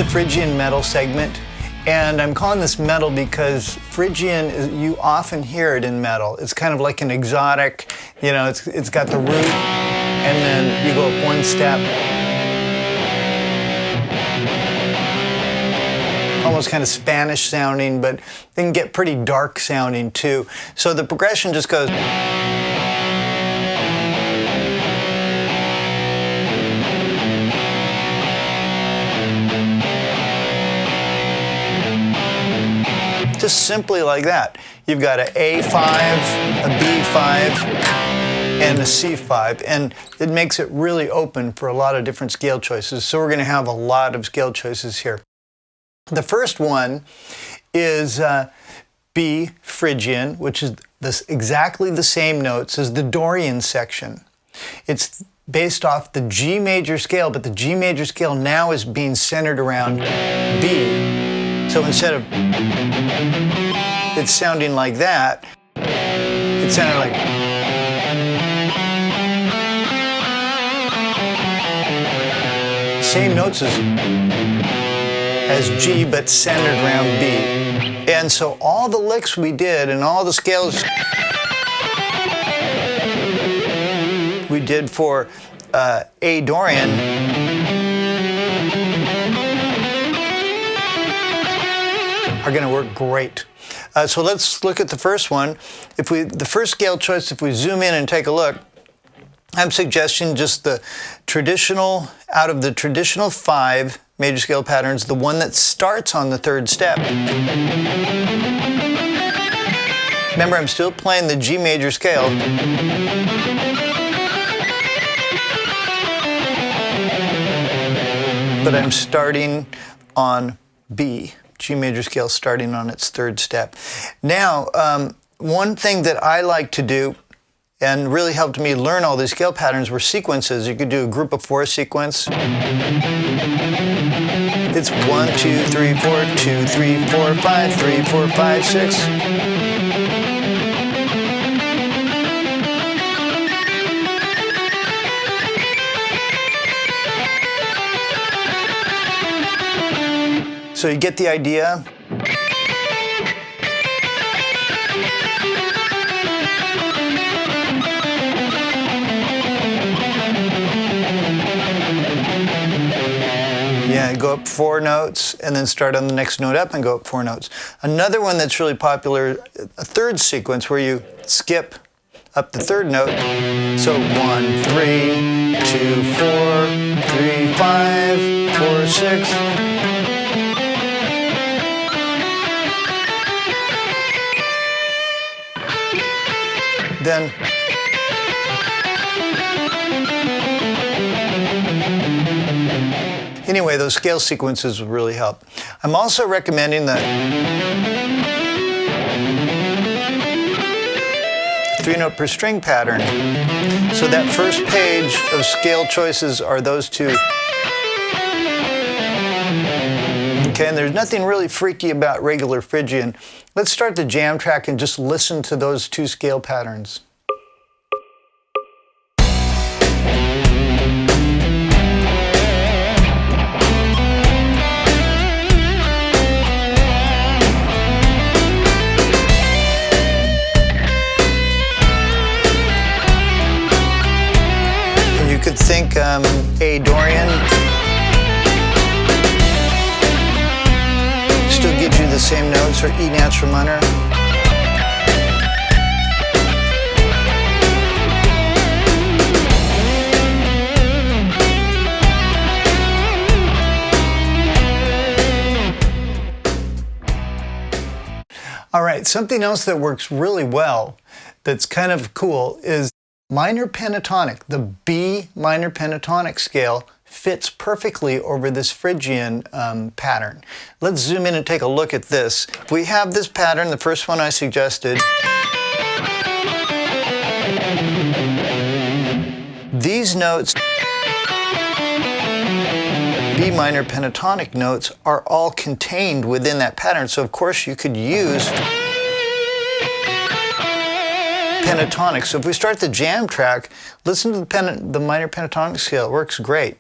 the Phrygian metal segment, and I'm calling this metal because Phrygian, you often hear it in metal. It's kind of like an exotic, you know, it's got the root, and then you go up one step. Almost kind of Spanish sounding, but they can get pretty dark sounding too. So the progression just goes. Just simply like that. You've got an A5, a B5, and a C5, and it makes it really open for a lot of different scale choices. So we're going to have a lot of scale choices here. The first one is B Phrygian, which is exactly the same notes as the Dorian section. It's based off the G major scale, but the G major scale now is being centered around B. So instead of it sounding like that, it sounded like. Same notes as G, but centered around B. And so all the licks we did and all the scales we did for A Dorian are going to work great. So let's look at the first one. The first scale choice, if we zoom in and take a look, I'm suggesting just the traditional, out of the traditional 5 major scale patterns, the one that starts on the 3rd step. Remember, I'm still playing the G major scale. But I'm starting on B. G major scale starting on its 3rd step. Now, one thing that I like to do and really helped me learn all these scale patterns were sequences. You could do a group of 4 sequence. It's 1, 2, 3, 4, 2, 3, 4, 5, 3, 4, 5, 6. So you get the idea? Yeah, go up 4 notes and then start on the next note up and go up 4 notes. Another one that's really popular, a 3rd sequence where you skip up the 3rd note. So 1, 3, 2, 4, 3, 5, 4, 6. Then anyway, those scale sequences would really help. I'm also recommending the 3-note per string pattern. So that first page of scale choices are those 2. Okay, and there's nothing really freaky about regular Phrygian. Let's start the jam track and just listen to those 2 scale patterns. And you could think A Dorian still gives you the same notes, or E natural minor. All right, something else that works really well that's kind of cool is minor pentatonic. The B minor pentatonic scale fits perfectly over this Phrygian pattern. Let's zoom in and take a look at this. If we have this pattern, the first one I suggested, these notes, B minor pentatonic notes, are all contained within that pattern. So of course you could use pentatonic. So if we start the jam track, listen to the minor pentatonic scale. It works great.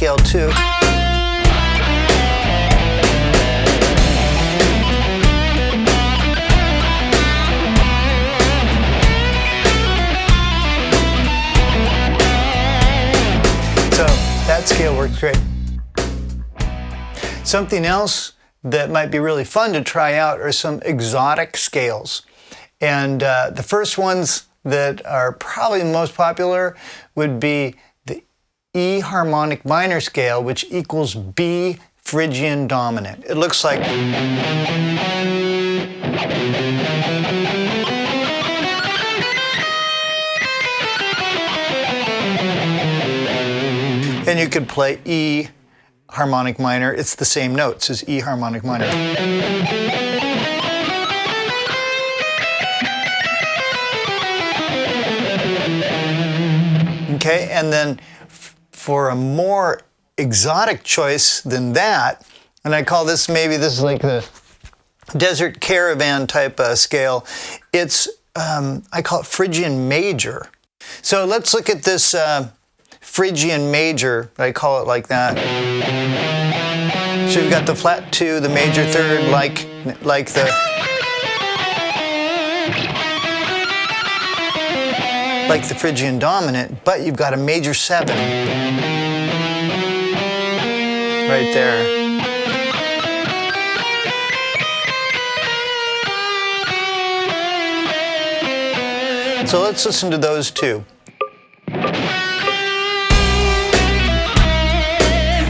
scale 2. So that scale works great. Something else that might be really fun to try out are some exotic scales. And the first ones that are probably the most popular would be the E harmonic minor scale, which equals B Phrygian dominant. It looks like and you could play E harmonic minor. It's the same notes as E harmonic minor. Okay, and then for a more exotic choice than that, and I call this, maybe this is like the desert caravan type scale, it's, I call it Phrygian major. So let's look at this Phrygian major, I call it like that. So you've got the flat 2, the major 3rd, like the Phrygian dominant, but you've got a major 7 right there. So let's listen to those two.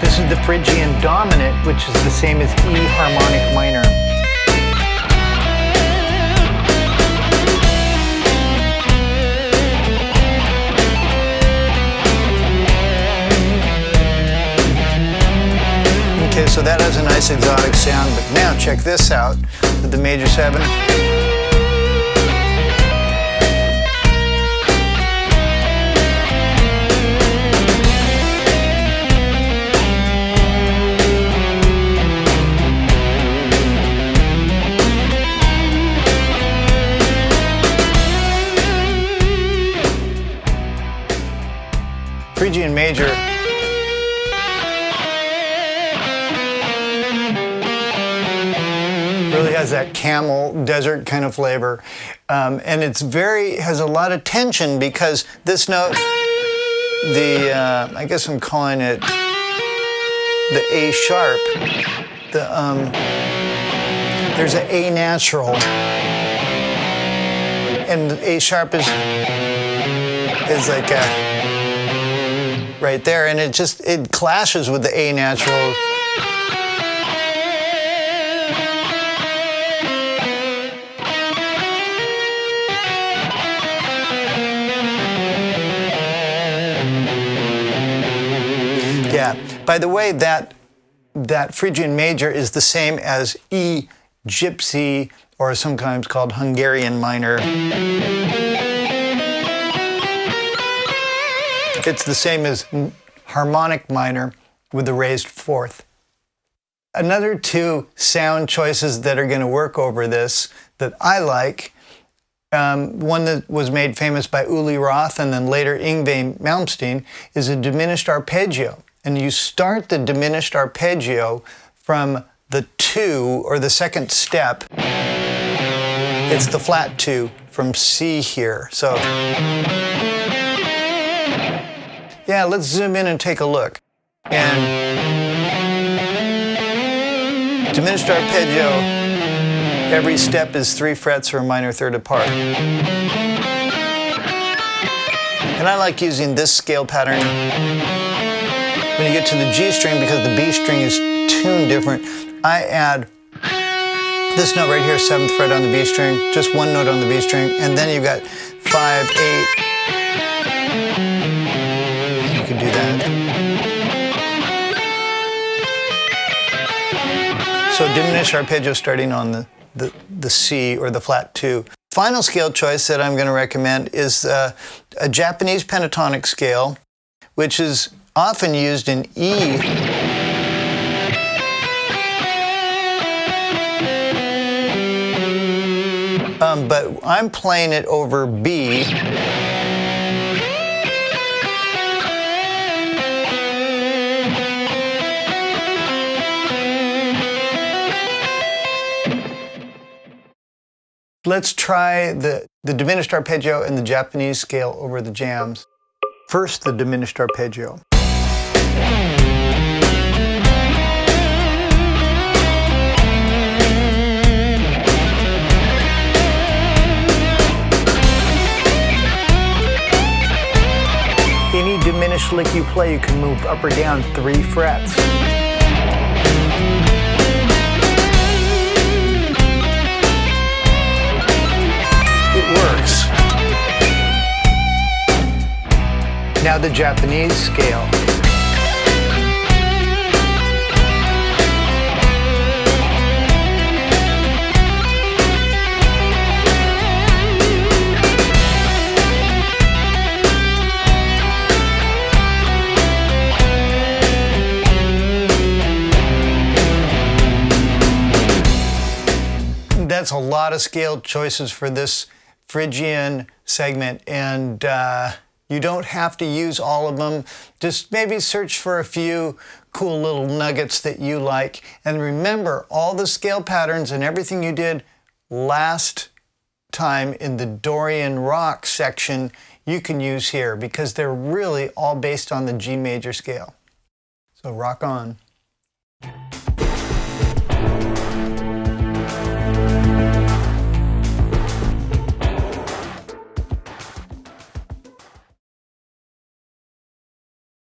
This is the Phrygian dominant, which is the same as E harmonic minor. Okay, so that has a nice exotic sound, but now check this out with the major 7. Phrygian major really has that camel desert kind of flavor, and it's has a lot of tension because this note, I guess I'm calling it the A sharp. There's an A natural, and the A sharp is like right there, and it clashes with the A natural. Yeah. By the way, that Phrygian major is the same as E gypsy, or sometimes called Hungarian minor. It's the same as harmonic minor with the raised 4th. Another 2 sound choices that are going to work over this that I like, one that was made famous by Uli Roth and then later Yngwie Malmsteen, is a diminished arpeggio. And you start the diminished arpeggio from the 2, or the 2nd step. It's the flat 2 from C here. So yeah, let's zoom in and take a look. And diminished arpeggio, every step is 3 frets or a minor 3rd apart. And I like using this scale pattern when you get to the G string, because the B string is tuned different. I add this note right here, 7th fret on the B string, just one note on the B string, and then you've got 5, 8. You can do that. So diminished arpeggio starting on the C, or the flat 2. Final scale choice that I'm going to recommend is a Japanese pentatonic scale, which is often used in E. But I'm playing it over B. Let's try the diminished arpeggio and the Japanese scale over the jams. First, the diminished arpeggio. Any diminished lick you play, you can move up or down 3 frets. It works. Now the Japanese scale. That's a lot of scale choices for this Phrygian segment, and you don't have to use all of them. Just maybe search for a few cool little nuggets that you like. And remember, all the scale patterns and everything you did last time in the Dorian rock section, you can use here because they're really all based on the G major scale. So rock on.